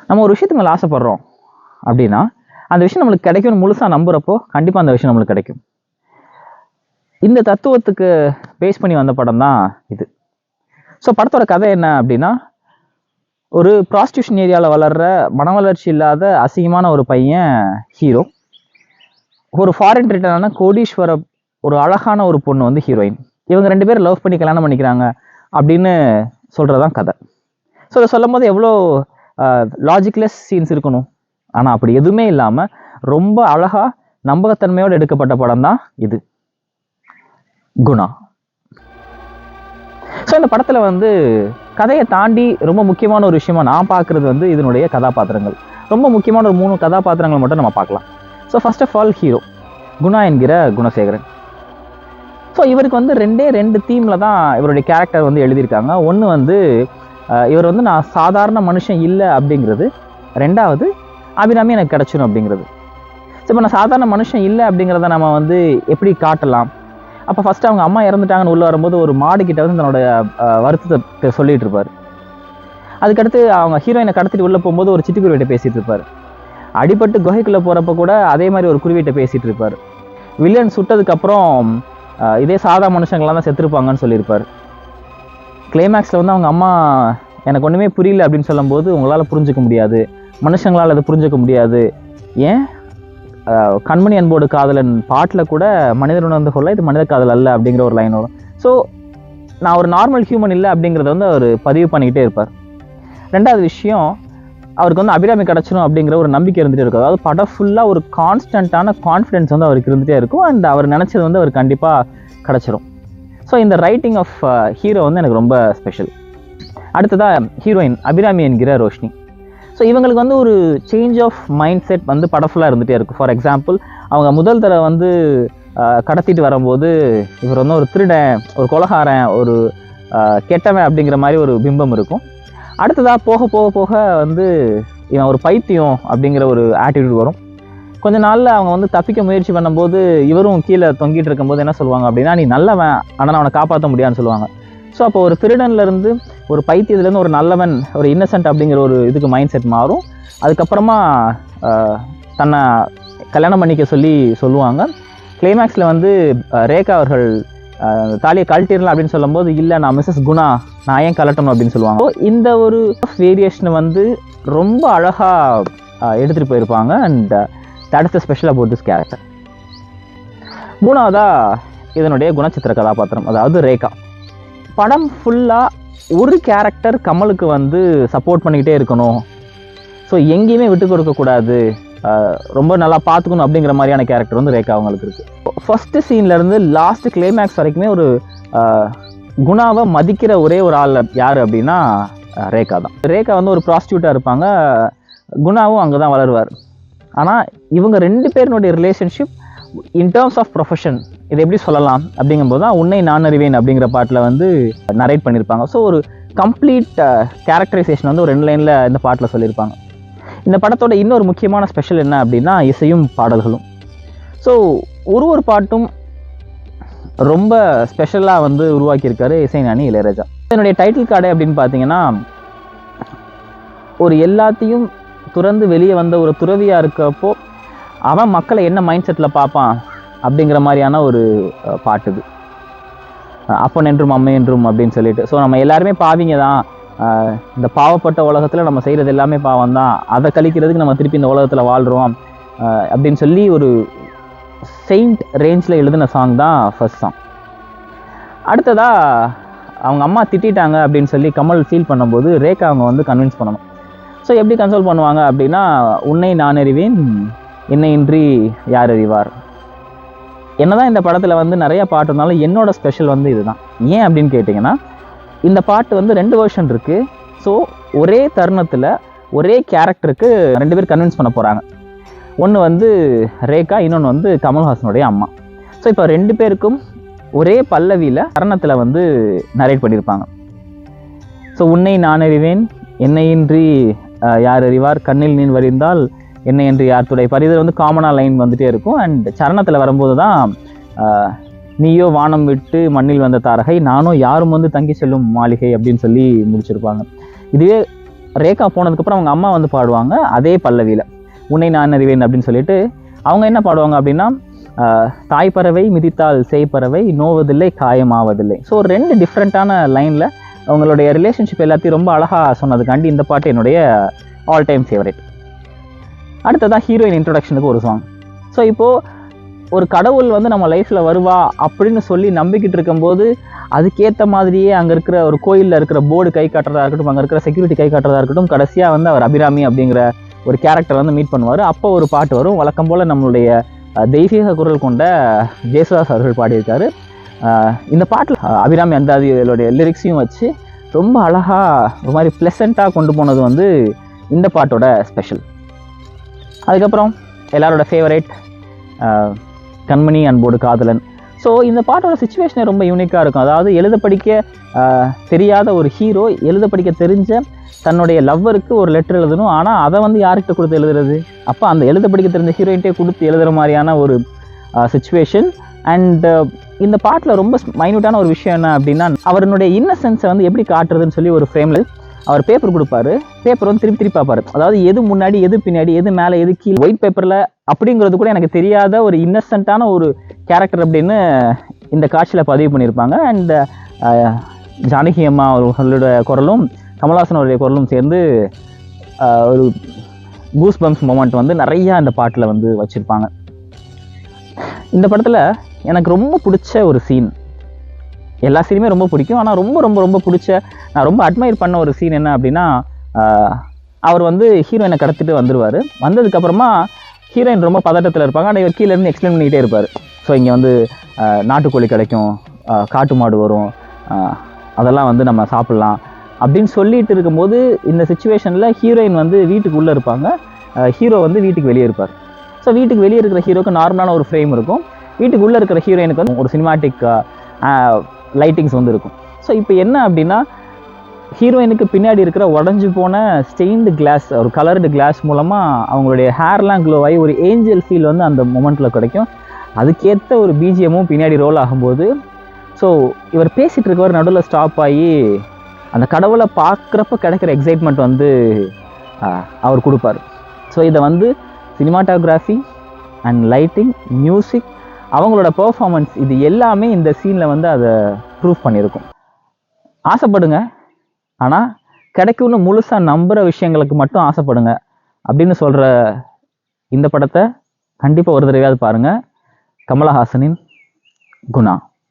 நம்ம ஒரு விஷயத்துக்கு மேலே ஆசைப்படுறோம் அப்படின்னா அந்த விஷயம் நம்மளுக்கு கிடைக்கும்னு முழுசாக நம்புறப்போ கண்டிப்பாக அந்த விஷயம் நம்மளுக்கு கிடைக்கும். இந்த தத்துவத்துக்கு பேஸ் பண்ணி வந்த படம் தான் இது. ஸோ படத்தோட கதை என்ன அப்படின்னா, ஒரு ப்ராஸ்டியூஷன் ஏரியாவில் வளர்ற மன வளர்ச்சி இல்லாத அசிங்கமான ஒரு பையன் ஹீரோ. ஒரு ஃபாரின் ரிட்டர்னான கோடீஸ்வர ஒரு அழகான ஒரு பொண்ணு வந்து ஹீரோயின். இவங்க 2 பேரும் லவ் பண்ணி கல்யாணம் பண்ணிக்கிறாங்க அப்படின்னு சொல்கிறதான் கதை. ஸோ அதை சொல்லும் போது எவ்வளோ லாஜிக்லெஸ் சீன்ஸ் இருக்கணும். ஆனால் அப்படி எதுவுமே இல்லாமல் ரொம்ப அழகாக நம்பகத்தன்மையோடு எடுக்கப்பட்ட படம் தான் இது, குணா. ஸோ இந்த படத்தில் வந்து கதையை தாண்டி ரொம்ப முக்கியமான ஒரு விஷயமா நான் பார்க்குறது வந்து இதனுடைய கதாபாத்திரங்கள். ரொம்ப முக்கியமான ஒரு 3 கதாபாத்திரங்கள் மட்டும் நம்ம பார்க்கலாம். So first of all hero Guna என்கிற குணசேகரன். ஸோ இவருக்கு வந்து 2 தீமில் தான் இவருடைய கேரக்டர் வந்து எழுதியிருக்காங்க. ஒன்று வந்து இவர் வந்து நான் சாதாரண மனுஷன் இல்லை அப்படிங்கிறது, 2வது அபிராமி எனக்கு கிடச்சிடும் அப்படிங்கிறது. ஸோ இப்போ நான் சாதாரண மனுஷன் இல்லை அப்படிங்கிறத நம்ம வந்து எப்படி காட்டலாம்? அப்போ ஃபஸ்ட்டு அவங்க அம்மா இறந்துட்டாங்கன்னு உள்ளே வரும்போது ஒரு மாடுகிட்ட வந்து தன்னோட வருத்தத்தை சொல்லிகிட்டு இருப்பார். அதுக்கடுத்து அவங்க ஹீரோயினை கடத்திட்டு உள்ளே போகும்போது ஒரு சிட்டுக்குருவிட்ட பேசிகிட்டு இருப்பார். அடிபட்டு குகைக்குள்ளே போகிறப்ப கூட அதே மாதிரி ஒரு குருவிட்ட பேசிகிட்டு இருப்பார். வில்லன் சுட்டதுக்கப்புறம் இதே சாதா மனுஷங்களாம் தான் செத்துருப்பாங்கன்னு சொல்லியிருப்பார். கிளைமேக்ஸில் வந்து அவங்க அம்மா எனக்கு ஒன்றுமே புரியல அப்படின்னு சொல்லும்போது உங்களால் புரிஞ்சிக்க முடியாது, மனுஷங்களால் அதை புரிஞ்சிக்க முடியாது, ஏன் கண்மணி அன்போடு காதலன் பாட்டில் கூட மனிதன் உணர்ந்து கொள்ள இது மனித காதல் அல்ல அப்படிங்கிற ஒரு லைன் வரும். ஸோ நான் ஒரு நார்மல் ஹியூமன் இல்லை அப்படிங்கிறத வந்து அவர் பதிவு பண்ணிக்கிட்டே இருப்பார். 2வது விஷயம், அவருக்கு வந்து அபிராமி கிடச்சிடும் அப்படிங்கிற ஒரு நம்பிக்கை இருந்துகிட்டே இருக்கும். அதாவது படம் ஃபுல்லாக ஒரு கான்ஸ்டண்ட்டான கான்ஃபிடென்ஸ் வந்து அவருக்கு இருந்துகிட்டே இருக்கும். அண்ட் அவர் நினச்சது வந்து அவர் கண்டிப்பாக கிடச்சிரும். ஸோ இந்த ரைட்டிங் ஆஃப் ஹீரோ வந்து எனக்கு ரொம்ப ஸ்பெஷல். அடுத்ததாக ஹீரோயின் அபிராமி என்கிற ரோஷினி. ஸோ இவங்களுக்கு வந்து ஒரு சேஞ்ச் ஆஃப் மைண்ட் செட் வந்து படம் ஃபுல்லாக இருந்துகிட்டே இருக்கும். ஃபார் எக்ஸாம்பிள், அவங்க முதல் தடவை வந்து கடத்திட்டு வரும்போது இவர் வந்து ஒரு திருடன், ஒரு கொலகாரன், ஒரு கெட்டவன் அப்படிங்கிற மாதிரி ஒரு பிம்பம் இருக்கும். அடுத்ததாக போக போக போக வந்து இவன் ஒரு பைத்தியம் அப்படிங்கிற ஒரு ஆட்டிடியூட் வரும். கொஞ்ச நாளில் அவங்க வந்து தப்பிக்க முயற்சி பண்ணும்போது இவரும் கீழே தொங்கிட்டு இருக்கும்போது என்ன சொல்லுவாங்க அப்படின்னா, நீ நல்லவன் ஆனால் அவனை காப்பாற்ற முடியாதுன்னு சொல்லுவாங்க. ஸோ அப்போ ஒரு திருடன்லேருந்து ஒரு பைத்தியத்துலேருந்து ஒரு நல்லவன், ஒரு இன்னசென்ட் அப்படிங்கிற ஒரு இதுக்கு மைண்ட் செட் மாறும். அதுக்கப்புறமா தன்னை கல்யாணம் பண்ணிக்க சொல்லுவாங்க. கிளைமேக்ஸில் வந்து ரேகா அவர்கள் தாலியை கழட்டிடலாம் அப்படின்னு சொல்லும்போது, இல்லை நான் மிஸ்ஸஸ் குணா, நான் ஏன் கலட்டணும் அப்படின்னு சொல்லுவாங்க. ஸோ இந்த ஒரு வேரியேஷனை வந்து ரொம்ப அழகாக எடுத்துகிட்டு போயிருப்பாங்க. And that is the special about this character. 3வதா இதனுடைய குணச்சித்திர கதாபாத்திரம், அதாவது ரேகா. படம் ஃபுல்லாக ஒரு கேரக்டர் கமலுக்கு வந்து சப்போர்ட் பண்ணிக்கிட்டே இருக்கணும், ஸோ எங்கேயுமே விட்டு கொடுக்கக்கூடாது, ரொம்ப நல்லா பார்த்துக்கணும் அப்படிங்கிற மாதிரியான கேரக்டர் வந்து ரேகா அவங்களுக்கு இருக்குது. ஃபஸ்ட்டு சீன்லேருந்து லாஸ்ட் கிளைமேக்ஸ் வரைக்குமே ஒரு குணாவை மதிக்கிற ஒரே ஒரு ஆள் யார் அப்படின்னா ரேகா தான். ரேகா வந்து ஒரு ப்ராஸ்டியூட்டாக இருப்பாங்க, குணாவும் அங்கே தான் வளருவார். ஆனால் இவங்க 2 பேருனுடைய relationship in terms of profession இதை எப்படி சொல்லலாம் அப்படிங்கும்போது தான் உன்னை நான் அறிவேன் அப்படிங்கிற பாட்டில் வந்து நரேட் பண்ணியிருப்பாங்க. ஸோ ஒரு கம்ப்ளீட் கேரக்டரைசேஷன் வந்து ஒரு 2 லைனில் இந்த பாட்டில் சொல்லியிருப்பாங்க. இந்த படத்தோட இன்னொரு முக்கியமான ஸ்பெஷல் என்ன அப்படின்னா இசையும் பாடல்களும். ஸோ ஒரு பாட்டும் ரொம்ப ஸ்பெஷலாக வந்து உருவாக்கியிருக்காரு இசைஞானி இளையராஜா. என்னுடைய டைட்டில் கார்டு அப்படின்னு பார்த்தீங்கன்னா, ஒரு எல்லாத்தையும் துறந்து வெளியே வந்த ஒரு துறவியாக இருக்கப்போ அவன் மக்களை என்ன மைண்ட் செட்டில் பார்ப்பான் அப்படிங்கிற மாதிரியான ஒரு பாட்டு இது. அப்பன் என்றும் அம்மை என்றும் அப்படின்னு சொல்லிட்டு. ஸோ நம்ம எல்லாருமே பாவிங்க தான், இந்த பாவப்பட்ட உலகத்தில் நம்ம செய்கிறது எல்லாமே பாவம் தான், அதை கழிக்கிறதுக்கு நம்ம திருப்பி இந்த உலகத்தில் வாழ்கிறோம் அப்படின்னு சொல்லி ஒரு செயின்ட் ரேஞ்சில் எழுதின சாங் தான் ஃபர்ஸ்ட் சாங். அடுத்ததாக அவங்க அம்மா திட்டாங்க அப்படின்னு சொல்லி கமல் ஃபீல் பண்ணும்போது ரேகா அவங்க வந்து கன்வின்ஸ் பண்ணணும். ஸோ எப்படி கன்சோல் பண்ணுவாங்க அப்படின்னா, உன்னை நான் அறிவேன், என்னை இன்றி யார் அறிவார். என்னதான் இந்த படத்தில் வந்து நிறைய பாட்டு இருந்தாலும் என்னோட ஸ்பெஷல் வந்து இதுதான். ஏன் அப்படின்னு கேட்டிங்கன்னா, இந்த பாட்டு வந்து 2 வெர்ஷன் இருக்குது. ஸோ ஒரே தருணத்தில் ஒரே கேரக்டருக்கு 2 பேர் கன்வின்ஸ் பண்ண போகிறாங்க. ஒன்று வந்து ரேகா, இன்னொன்று வந்து கமல்ஹாசனுடைய அம்மா. ஸோ இப்போ 2 பேருக்கும் ஒரே பல்லவியில் தருணத்தில் வந்து நரேட் பண்ணியிருப்பாங்க. ஸோ உன்னை நான் அறிவேன், என்னையின்றி யார் அறிவார், கண்ணில் நீர் வரிந்தால் என்னை என்று யார் துடைப்பார். இது வந்து காமனாக லைன் வந்துகிட்டே இருக்கும். அண்ட் சரணத்தில் வரும்போது தான் நீயோ வானம் விட்டு மண்ணில் வந்த தாரகை, நானோ யாரும் வந்து தங்கி செல்லும் மாளிகை அப்படின்னு சொல்லி முடிச்சிருப்பாங்க. இதுவே ரேகா போனதுக்கப்புறம் அவங்க அம்மா வந்து பாடுவாங்க அதே பல்லவியில், உன்னை நான் அறிவேன் அப்படின்னு சொல்லிட்டு. அவங்க என்ன பாடுவாங்க அப்படின்னா, தாய் பறவை மிதித்தால் சேய் பறவை நோவதில்லை காயமாவதில்லை. ஸோ 2 டிஃப்ரெண்ட்டான லைனில் அவங்களுடைய ரிலேஷன்ஷிப் எல்லாத்தையும் ரொம்ப அழகாக சொன்னதுக்காண்டி இந்த பாட்டு என்னுடைய ஆல் டைம் ஃபேவரட். அடுத்ததான் ஹீரோயின் இன்ட்ரொடக்ஷனுக்கு ஒரு சாங். ஸோ இப்போது ஒரு கடவுள் வந்து நம்ம லைஃப்பில் வருவா அப்படின்னு சொல்லி நம்பிக்கிட்டு இருக்கும்போது அதுக்கேற்ற மாதிரியே அங்கே இருக்கிற ஒரு கோயிலில் இருக்கிற போர்டு கை காட்டுறதா இருக்கட்டும், அங்கே இருக்கிற செக்யூரிட்டி கை காட்டுறதா இருக்கட்டும், கடைசியாக வந்து அவர் அபிராமி அப்படிங்கிற ஒரு கேரக்டர் வந்து மீட் பண்ணுவார். அப்போ ஒரு பாட்டு வரும். வழக்கம் போல் நம்மளுடைய தெய்வீக குரல் கொண்ட ஜேசுதாஸ் அவர்கள் பாடியிருக்காரு. இந்த பாட்டில் அபிராமி அந்தாதிகளுடைய லிரிக்ஸையும் வச்சு ரொம்ப அழகாக ஒரு மாதிரி ப்ளசண்ட்டாக கொண்டு போனது வந்து இந்த பாட்டோட ஸ்பெஷல். அதுக்கப்புறம் எல்லாரோட ஃபேவரேட் கண்மணி அன்போடு காதலன். ஸோ இந்த பாட்டோட சுச்சுவேஷனே ரொம்ப யூனிக்காக இருக்கும். அதாவது எழுத படிக்க தெரியாத ஒரு ஹீரோ எழுத படிக்க தெரிஞ்ச தன்னுடைய லவ்வருக்கு ஒரு லெட்டர் எழுதணும். ஆனால் அதை வந்து யார்கிட்ட கொடுத்து எழுதுறது? அப்போ அந்த எழுத படிக்க தெரிஞ்ச ஹீரோயின்ட்டே கொடுத்து எழுதுகிற மாதிரியான ஒரு சுச்சுவேஷன். அண்ட் இந்த பாட்டில் ரொம்ப மைன்யூட்டான ஒரு விஷயம் என்ன அப்படின்னா, அவருடைய இன்னசென்ஸை வந்து எப்படி காட்டுறதுன்னு சொல்லி ஒரு ஃப்ரேமில் அவர் பேப்பர் கொடுப்பாரு. பேப்பர் வந்து திருப்பி பார்ப்பாரு. அதாவது எது முன்னாடி எது பின்னாடி எது மேலே எது கீழே ஒயிட் பேப்பரில் அப்படிங்கிறது கூட எனக்கு தெரியாத ஒரு இன்னசென்ட்டான ஒரு கேரக்டர் அப்படின்னு இந்த காட்சியில் பதிவு பண்ணியிருப்பாங்க. அண்ட் ஜானகி அம்மா அவர்களோட குரலும் கமல்ஹாசன் அவருடைய குரலும் சேர்ந்து ஒரு கூஸ் பம்ப்ஸ் மொமெண்ட் வந்து நிறையா இந்த பாட்டில் வந்து வச்சுருப்பாங்க. இந்த படத்தில் எனக்கு ரொம்ப பிடிச்ச ஒரு சீன், எல்லா சீனுமே ரொம்ப பிடிக்கும், ஆனால் ரொம்ப ரொம்ப ரொம்ப பிடிச்ச நான் ரொம்ப அட்மையர் பண்ண ஒரு சீன் என்ன அப்படின்னா, அவர் வந்து ஹீரோயினை கடத்திட்டு வந்துடுவார். வந்ததுக்கப்புறமா ஹீரோயின் ரொம்ப பதட்டத்தில் இருப்பாங்க. ஆனால் இவர் கீழேருந்து எக்ஸ்பிளைன் பண்ணிக்கிட்டே இருப்பார். ஸோ இங்கே வந்து நாட்டுக்கோழி கிடைக்கும், காட்டு மாடு வரும், அதெல்லாம் வந்து நம்ம சாப்பிட்லாம் அப்படின்னு சொல்லிட்டு இருக்கும்போது இந்த சுச்சுவேஷனில் ஹீரோயின் வந்து வீட்டுக்கு உள்ளே இருப்பாங்க, ஹீரோ வந்து வீட்டுக்கு வெளியே இருப்பார். ஸோ வீட்டுக்கு வெளியே இருக்கிற ஹீரோக்கு நார்மலான ஒரு ஃப்ரேம் இருக்கும், வீட்டுக்கு உள்ளே இருக்கிற ஹீரோயினுக்கு வந்து ஒரு சினிமாட்டிக் லைட்டிங்ஸ் வந்து இருக்கும். ஸோ இப்போ என்ன அப்படின்னா, ஹீரோயினுக்கு பின்னாடி இருக்கிற உடஞ்சி போன ஸ்டெயின்டு கிளாஸ், ஒரு கலர்டு கிளாஸ் மூலமாக அவங்களுடைய ஹேர்லாம் க்ளோ ஆகி ஒரு ஏஞ்சல் ஃபீல் வந்து அந்த மொமெண்ட்டில் கிடைக்கும். அதுக்கேற்ற ஒரு பிஜிஎம்மும் பின்னாடி ரோல் ஆகும்போது, ஸோ இவர் பேசிகிட்டு இருக்கவர் நடுவில் ஸ்டாப் ஆகி அந்த கடவுளை பார்க்குறப்ப கிடைக்கிற எக்ஸைட்மெண்ட் வந்து அவர் கொடுப்பார். ஸோ இதை வந்து சினிமாட்டோகிராஃபி அண்ட் லைட்டிங், மியூசிக், அவங்களோட பெர்ஃபார்மன்ஸ், இது எல்லாமே இந்த சீனில் வந்து அதை ப்ரூவ் பண்ணியிருக்கும். ஆசைப்படுங்க, ஆனால் கிடைக்கும்னு முழுசாக நம்புகிற விஷயங்களுக்கு மட்டும் ஆசைப்படுங்க அப்படின்னு சொல்கிற இந்த படத்தை கண்டிப்பாக ஒரு தடவையாவது பாருங்கள். கமலஹாசனின் குணா.